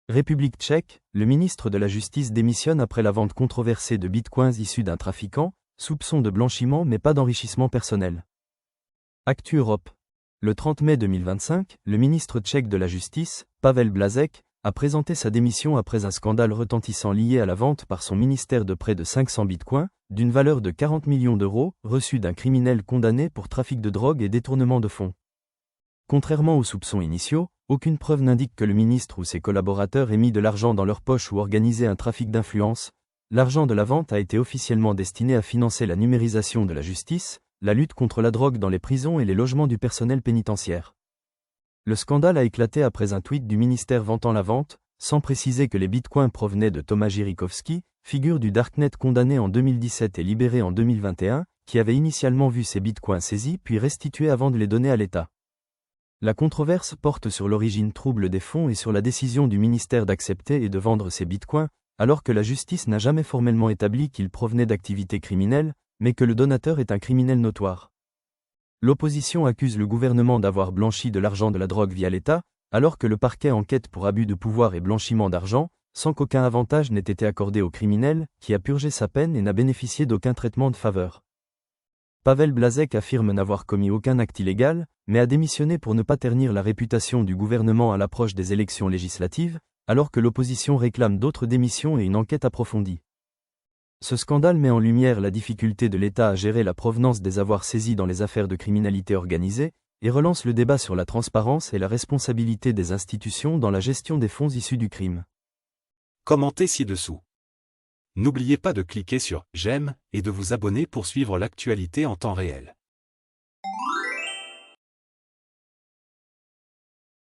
République tchèque, le ministre de la Justice démissionne après la vente controversée de bitcoins issus d'un trafiquant, soupçon de blanchiment mais pas d'enrichissement personnel. Actu Europe. Le 30 mai 2025, le ministre tchèque de la Justice, Pavel Blažek, a présenté sa démission après un scandale retentissant lié à la vente par son ministère de près de 500 bitcoins, d'une valeur de 40 millions d'euros, reçus d'un criminel condamné pour trafic de drogue et détournement de fonds. Contrairement aux soupçons initiaux, aucune preuve n'indique que le ministre ou ses collaborateurs aient mis de l'argent dans leur poche ou organisé un trafic d'influence. L'argent de la vente a été officiellement destiné à financer la numérisation de la justice, la lutte contre la drogue dans les prisons et les logements du personnel pénitentiaire. Le scandale a éclaté après un tweet du ministère vantant la vente, sans préciser que les bitcoins provenaient de Thomas Jirikowski, figure du Darknet condamné en 2017 et libéré en 2021, qui avait initialement vu ses bitcoins saisis puis restitués avant de les donner à l'État. La controverse porte sur l'origine trouble des fonds et sur la décision du ministère d'accepter et de vendre ces bitcoins, alors que la justice n'a jamais formellement établi qu'ils provenaient d'activités criminelles, mais que le donateur est un criminel notoire. L'opposition accuse le gouvernement d'avoir blanchi de l'argent de la drogue via l'État, alors que le parquet enquête pour abus de pouvoir et blanchiment d'argent, sans qu'aucun avantage n'ait été accordé au criminel, qui a purgé sa peine et n'a bénéficié d'aucun traitement de faveur. Pavel Blažek affirme n'avoir commis aucun acte illégal, mais a démissionné pour ne pas ternir la réputation du gouvernement à l'approche des élections législatives, alors que l'opposition réclame d'autres démissions et une enquête approfondie. Ce scandale met en lumière la difficulté de l'État à gérer la provenance des avoirs saisis dans les affaires de criminalité organisée, et relance le débat sur la transparence et la responsabilité des institutions dans la gestion des fonds issus du crime. Commentez ci-dessous. N'oubliez pas de cliquer sur « J'aime » et de vous abonner pour suivre l'actualité en temps réel.